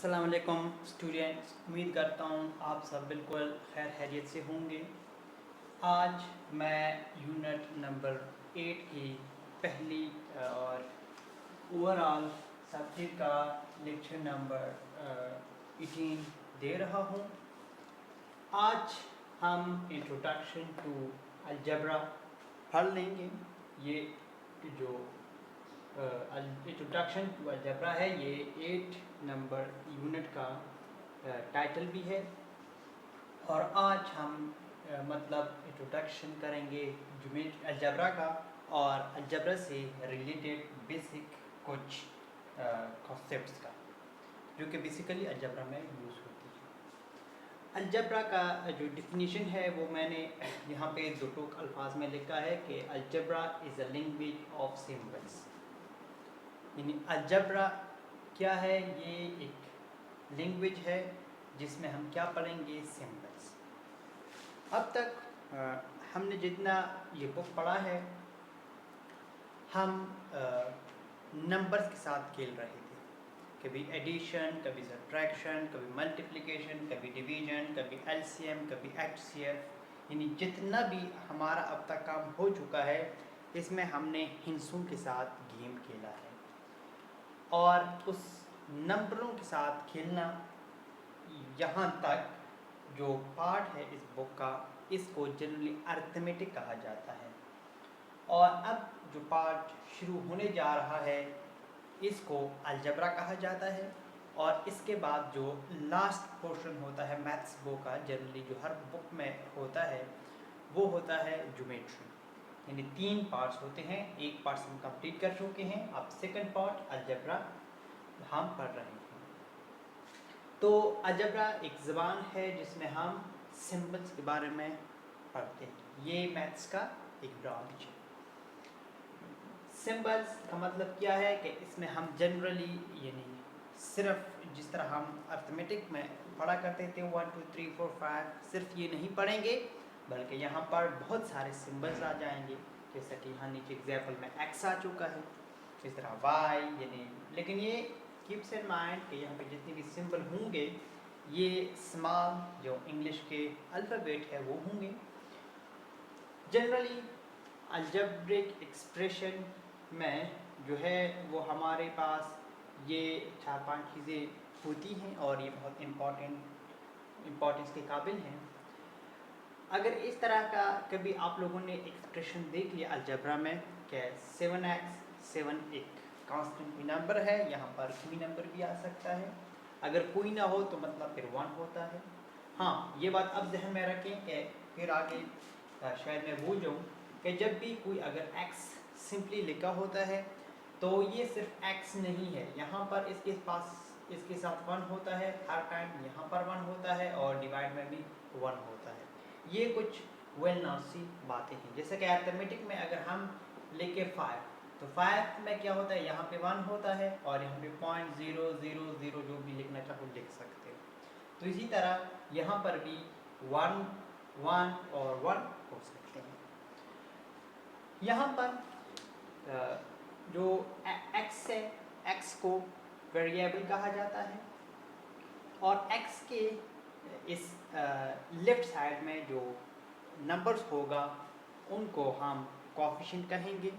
अस्सलाम वालेकुम स्टूडेंट्स, उम्मीद करता हूँ आप सब बिल्कुल खैर खैरियत से होंगे। आज मैं यूनिट नंबर 8 की पहली और ओवरऑल सब्जेक्ट का लेक्चर नंबर 18 दे रहा हूँ। आज हम इंट्रोडक्शन टू अलजेब्रा पढ़ लेंगे। ये जो इंट्रोडक्शन टू अलजेब्रा है, ये 8 नंबर यूनिट का टाइटल भी है। और आज हम मतलब इंट्रोडक्शन करेंगे अलजेब्रा का और अलजेब्रा से रिलेटेड बेसिक कुछ कॉन्सेप्ट्स का, जो कि बेसिकली अलजेब्रा में यूज़ होती है। अलजेब्रा का जो डिफिनीशन है वो मैंने यहाँ पे दो टोक अल्फाज में लिखा है कि algebra is a language of symbols. यानी अलजेब्रा क्या है? ये एक लैंग्वेज है जिसमें हम क्या पढ़ेंगे? सिंबल्स। अब तक हमने जितना ये बुक पढ़ा है, हम नंबर्स के साथ खेल रहे थे। कभी एडिशन, कभी सब्ट्रैक्शन, कभी मल्टीप्लिकेशन, कभी डिवीजन, कभी एलसीएम, कभी एचसीएफ। यानी जितना भी हमारा अब तक काम हो चुका है, इसमें हमने हिंसों के साथ गेम खेला है। और उस नंबरों के साथ खेलना, यहाँ तक जो पार्ट है इस बुक का, इसको जनरली अरिथमेटिक कहा जाता है। और अब जो पार्ट शुरू होने जा रहा है, इसको अलजेब्रा कहा जाता है। और इसके बाद जो लास्ट पोर्शन होता है मैथ्स बुक का, जनरली जो हर बुक में होता है, वो होता है ज्योमेट्री। यानी 3 पार्ट्स होते हैं। एक पार्ट हम कंप्लीट कर चुके हैं, अब सेकंड पार्ट अलजेब्रा हम पढ़ रहे हैं। तो अलजेब्रा एक ज़बान है जिसमें हम सिंबल्स के बारे में पढ़ते हैं। ये मैथ्स का एक ब्रांच है। सिंबल्स का मतलब क्या है कि इसमें हम जनरली यानी सिर्फ जिस तरह हम अर्थमेटिक में पढ़ा करते थे 1 2 3 4 5, सिर्फ ये नहीं पढ़ेंगे, बल्कि यहाँ पर बहुत सारे सिंबल्स आ जाएंगे। जैसा कि यहाँ नीचे एग्जाम्पल में एक्स आ चुका है, इस तरह वाई। यानी लेकिन ये कीप्स इन माइंड कि यहाँ पे जितने भी सिंबल होंगे, ये स्मॉल जो इंग्लिश के अल्फ़ाबेट है वो होंगे। जनरली अलजेब्रिक एक्सप्रेशन में जो है वो हमारे पास ये 4-5 चीज़ें होती हैं और ये बहुत इम्पोर्टेंस के काबिल हैं। अगर इस तरह का कभी आप लोगों ने एक्सप्रेशन देख लिया अलजेब्रा में कि 7x 7 एक कांस्टेंट नंबर है, यहाँ पर कोई नंबर भी आ सकता है। अगर कोई ना हो तो मतलब फिर 1 होता है। हाँ, ये बात अब ध्यान में रखें कि फिर आगे शायद मैं भूल जाऊँ कि जब भी कोई अगर x सिंपली लिखा होता है तो ये सिर्फ x नहीं है, यहाँ पर इसके साथ 1 होता है, हर टाइम यहाँ पर 1 होता है और डिवाइड में भी 1 होता है। ये कुछ वेल नोन सी बातें हैं। जैसे कि अरिथमेटिक में अगर हम लिखे 5, तो 5 में क्या होता है? यहाँ पे 1 होता है और यहाँ पे 0.000 जो भी लिखना चाहो लिख सकते हो। तो इसी तरह यहाँ पर भी 1 1 और 1 हो सकते हैं। यहाँ पर जो x है, x को वेरिएबल कहा जाता है और x के इस लेफ्ट साइड में जो नंबर्स होगा उनको हम कोएफिशिएंट कहेंगे।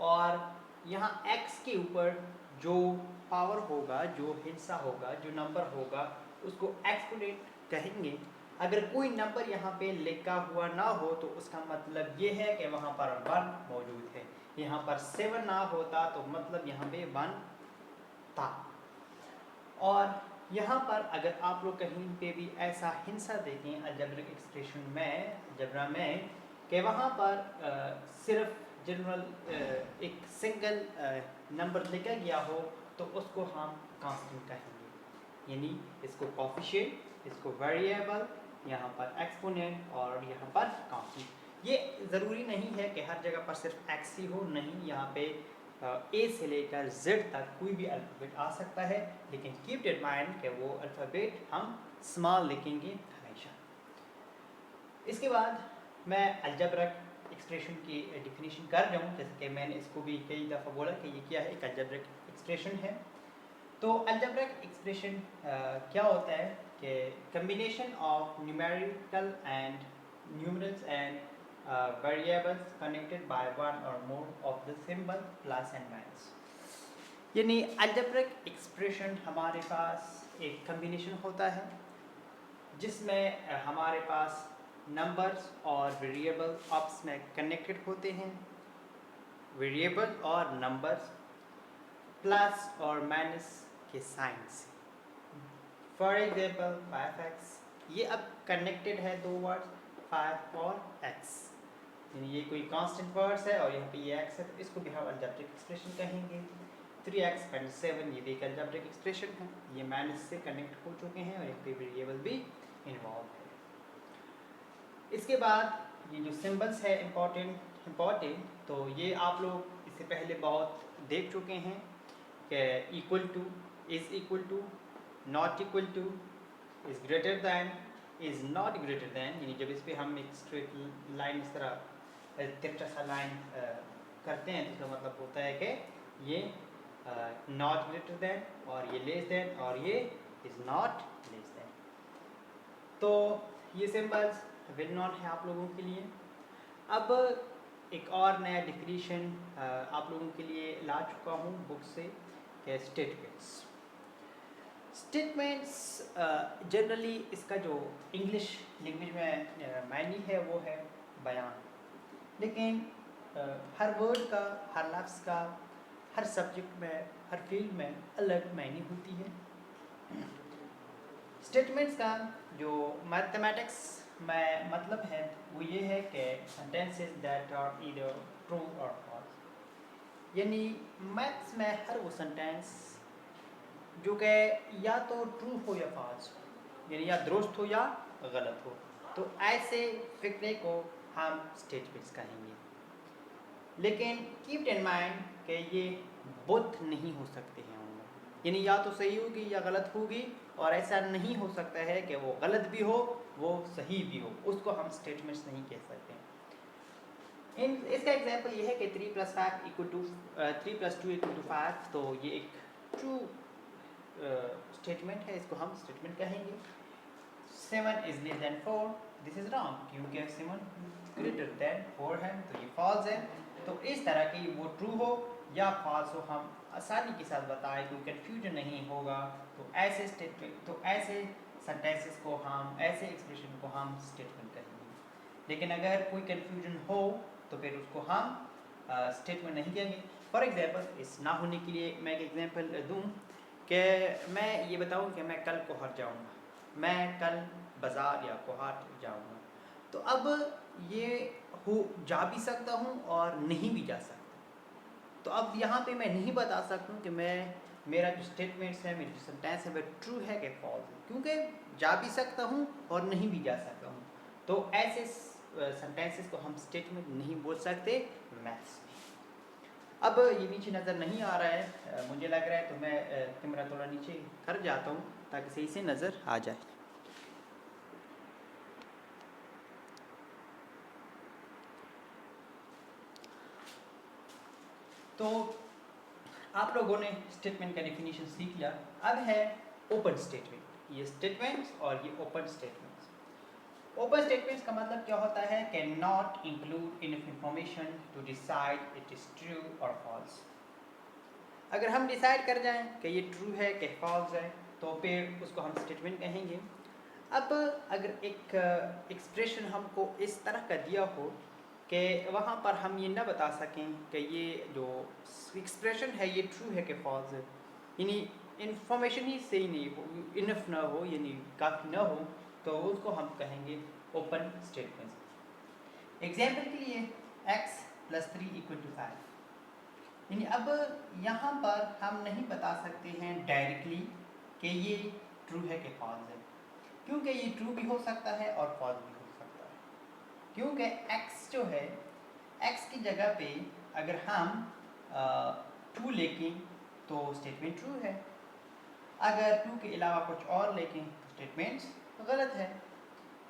और यहाँ x के ऊपर जो पावर होगा, जो हिस्सा होगा, जो नंबर होगा, उसको एक्सपोनेंट कहेंगे। अगर कोई नंबर यहाँ पे लिखा हुआ ना हो तो उसका मतलब ये है कि वहाँ पर 1 मौजूद है। यहाँ पर 7 ना होता तो मतलब यहाँ पे 1 था। और यहाँ पर अगर आप लोग कहीं पे भी ऐसा हिस्सा देखें अलजेब्रिक एक्सप्रेशन में, अलजेब्रा में, कि वहाँ पर सिर्फ जनरल एक सिंगल नंबर लिखा गया हो तो उसको हम कांस्टेंट कहेंगे। यानी इसको कोएफिशिएंट, इसको वेरिएबल, यहाँ पर एक्सपोनेंट और यहाँ पर कांस्टेंट। ये ज़रूरी नहीं है कि हर जगह पर सिर्फ x ही हो, नहीं, यहाँ पे ए से लेकर z तक कोई भी अल्फ़ाबेट आ सकता है, लेकिन कीप इन माइंड कि वो अल्फ़ाबेट हम स्मॉल लिखेंगे हमेशा। इसके बाद मैं अलजेब्रिक एक्सप्रेशन की डेफिनेशन कर जाऊँ, जैसे कि मैंने इसको भी कई दफ़ा बोला कि ये क्या है, एक अलजेब्रिक एक्सप्रेशन है। तो अलजेब्रिक एक्सप्रेशन क्या होता है कि combination of numerical and numerals and variables connected by one और more of the symbol plus and minus. यानी अलजेब्रिक एक्सप्रेशन हमारे पास एक कम्बिनेशन होता है जिसमें हमारे पास नंबर्स और वेरिएबल आपस में कनेक्टेड होते हैं, वेरिएबल और नंबर्स प्लस और माइनस के साइन से। फॉर एग्जाम्पल 5x, ये अब कनेक्टेड है दो वर्ड्स 5 और x, यानी ये कोई कांस्टेंट वर्ड्स है और यहाँ पे ये x है, तो इसको भी हम अलजेब्रिक एक्सप्रेशन कहेंगे। 3x - 7 ये भी एक अलजेब्रिक एक्सप्रेशन है, ये माइनस से कनेक्ट हो चुके हैं और यहाँ पे वेरिएबल भी इन्वॉल्व है। इसके बाद ये जो सिंबल्स है इम्पॉर्टेंट, तो ये आप लोग इससे पहले बहुत देख चुके हैं कि equal to, is equal to, not equal to, is greater than, is not greater than, यानी जब इस पर हम एक स्ट्रेट लाइन इस तरह तिरछा सा लाइन करते हैं तो इसका मतलब होता है कि ये नॉट ग्रेटर दैन और ये लेस दैन और ये इज़ नॉट लेस दैन। तो ये सिंबल्स वेल नोन है आप लोगों के लिए। अब एक और नया डिफिनीशन आप लोगों के लिए ला चुका हूँ बुक से, कि स्टेटमेंट्स। स्टेटमेंट्स जनरली इसका जो इंग्लिश लैंग्वेज में मायने है वो है बयान, लेकिन हर वर्ड का, हर लफ्ज़ का, हर सब्जेक्ट में, हर फील्ड में अलग मायने होती है। स्टेटमेंट्स का जो मैथमेटिक्स में मतलब है वो ये है कि sentences that are either true और फॉल्स, यानी मैथ्स में हर वो सेंटेंस जो कि या तो ट्रू हो या फॉल्स हो, यानी या दुरुस्त हो या गलत हो, तो ऐसे फिक्रे को हम स्टेटमेंट्स कहेंगे। लेकिन कीप इन माइंड कि ये बोथ नहीं हो सकते हैं उनमें, यानी या तो सही होगी या गलत होगी, और ऐसा नहीं हो सकता है कि वो गलत भी हो वो सही भी हो, उसको हम स्टेटमेंट्स नहीं कह सकते। इसका एग्जांपल ये है कि 3 + 2 = 5, तो ये एक ट्रू स्टेटमेंट है, इसको हम स्टेटमेंट कहेंगे। 7 is less than 4, this is wrong, क्योंकि 7 ग्रेटर दैन 4 है, तो ये फॉल्स है। तो इस तरह की वो ट्रू हो या फॉल्स हो हम आसानी के साथ बताएं, कोई कन्फ्यूजन नहीं होगा। तो ऐसे स्टेटमेंट, तो ऐसे सेंटेंसेस को हम, ऐसे एक्सप्रेशन को हम स्टेटमेंट कहेंगे। लेकिन अगर कोई कन्फ्यूजन हो तो फिर उसको हम स्टेटमेंट नहीं कहेंगे। फॉर एग्जांपल, इस ना होने के लिए मैं एक एग्जांपल दूं कि मैं ये बताऊं कि मैं कल कोहाट जाऊंगा, मैं कल बाज़ार या कोहाट जाऊंगा, तो अब ये हो जा भी सकता हूँ और नहीं भी जा सकता। तो अब यहाँ पे मैं नहीं बता सकता हूँ कि मेरा जो स्टेटमेंट्स है, मेरी जो सेंटेंस है, वह ट्रू है कि फॉल्स है, क्योंकि जा भी सकता हूँ और नहीं भी जा सकता हूँ। तो ऐसे सेंटेंसेस को हम स्टेटमेंट नहीं बोल सकते मैथ्स में। अब ये नीचे नज़र नहीं आ रहा है, मुझे लग रहा है, तो मैं कैमरा थोड़ा नीचे कर जाता हूँ ताकि सही से नज़र आ जाए। तो आप लोगों ने स्टेटमेंट का डेफिनेशन सीख लिया। अब है ओपन स्टेटमेंट। ये स्टेटमेंट्स और ये ओपन स्टेटमेंट्स। ओपन स्टेटमेंट्स का मतलब क्या होता है? Can not include enough information to decide it is true और फॉल्स। अगर हम डिसाइड कर जाएं कि ये ट्रू है कि फॉल्स है, तो फिर उसको हम स्टेटमेंट कहेंगे। अब अगर एक एक्सप्रेशन हमको इस तरह का दिया हो कि वहाँ पर हम ये ना बता सकें कि ये जो एक्सप्रेशन है ये ट्रू है कि फॉल्स है, यानी इन्फॉर्मेशन ही सही नहीं हो, इनफ ना हो, यानी काफ़ी ना हो, तो उसको हम कहेंगे ओपन स्टेटमेंट। एग्जाम्पल के लिए x + 3 = 5, यानी अब यहाँ पर हम नहीं बता सकते हैं डायरेक्टली कि ये ट्रू है कि फॉल्स है, क्योंकि ये ट्रू भी हो सकता है और फॉल्स भी हो सकता है। क्योंकि x जो है, x की जगह पे अगर हम ट्रू लें तो स्टेटमेंट ट्रू है, अगर ट्रू के अलावा कुछ और लें तो स्टेटमेंट गलत है।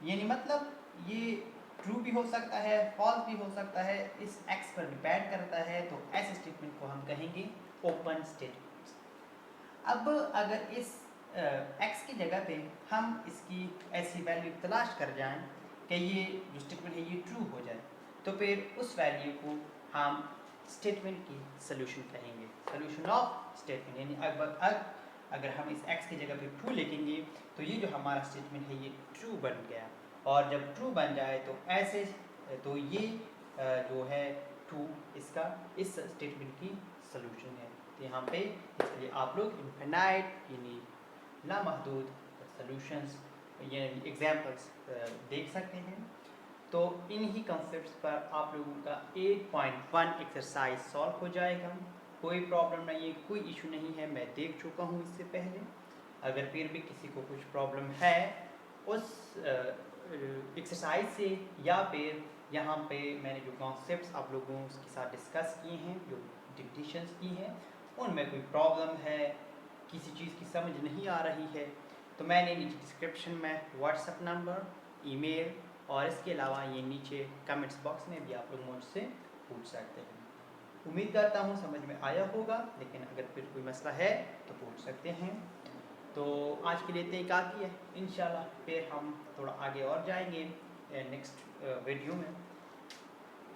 यानी मतलब ये ट्रू भी हो सकता है, फॉल्स भी हो सकता है, इस x पर डिपेंड करता है। तो ऐसे स्टेटमेंट को हम कहेंगे ओपन स्टेटमेंट्स। अब अगर इस x की जगह पे हम इसकी ऐसी वैल्यू तलाश कर जाएं कि ये जो स्टेटमेंट है ये ट्रू हो जाए, तो फिर उस वैल्यू को हम स्टेटमेंट की सोल्यूशन कहेंगे, सोल्यूशन ऑफ स्टेटमेंट। यानी अगर हम इस x की जगह पे ट्रू लिखेंगे तो ये जो हमारा स्टेटमेंट है ये ट्रू बन गया, और जब ट्रू बन जाए तो ऐसे तो ये जो है ट्रू इसका इस स्टेटमेंट की सोल्यूशन है। तो यहाँ पे इसलिए आप लोग इनफिनाइट यानी लामहदूद सोल्यूशंस यानी एग्जांपल्स देख सकते हैं। तो इन्हीं कंसेप्ट्स पर आप लोगों का 8.1 एक्सरसाइज सॉल्व हो जाएगा। कोई प्रॉब्लम नहीं है, कोई इशू नहीं है, मैं देख चुका हूँ इससे पहले। अगर फिर भी किसी को कुछ प्रॉब्लम है उस एक्सरसाइज से, या फिर यहाँ पे मैंने जो कॉन्सेप्ट्स आप लोगों के साथ डिस्कस किए हैं, जो डिफिनीशंस की हैं, उनमें कोई प्रॉब्लम है, किसी चीज़ की समझ नहीं आ रही है, तो मैंने नीचे डिस्क्रिप्शन में व्हाट्सएप नंबर, ईमेल और इसके अलावा ये नीचे कमेंट्स बॉक्स में भी आप लोग मुझसे पूछ सकते हैं। उम्मीद करता हूँ समझ में आया होगा, लेकिन अगर फिर कोई मसला है तो पूछ सकते हैं। तो आज के लिए इतना ही काफ़ी है। इंशाल्लाह फिर हम थोड़ा आगे और जाएंगे नेक्स्ट वीडियो में।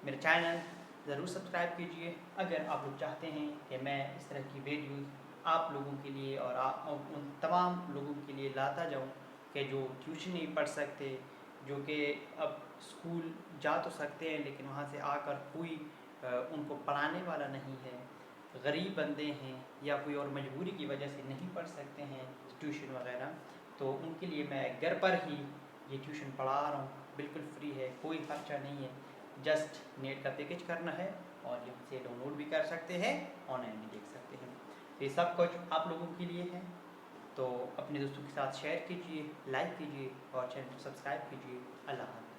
मेरा चैनल ज़रूर सब्सक्राइब कीजिए अगर आप लोग चाहते हैं कि मैं इस तरह की वीडियोस आप लोगों के लिए और उन तमाम लोगों के लिए लाता जाऊं कि जो ट्यूशन नहीं पढ़ सकते, जो कि अब स्कूल जा तो सकते हैं लेकिन वहाँ से आकर कोई उनको पढ़ाने वाला नहीं है, गरीब बंदे हैं या कोई और मजबूरी की वजह से नहीं पढ़ सकते हैं ट्यूशन वगैरह, तो उनके लिए मैं घर पर ही ये ट्यूशन पढ़ा रहा हूँ। बिल्कुल फ्री है, कोई खर्चा नहीं है, जस्ट नेट का पैकेज करना है और यहाँ से डाउनलोड भी कर सकते हैं, ऑनलाइन भी देख सकते हैं। तो ये सब कुछ आप लोगों के लिए है। तो अपने दोस्तों के साथ शेयर कीजिए, लाइक कीजिए और चैनल को सब्सक्राइब कीजिए। अल्लाह हाफ़िज़।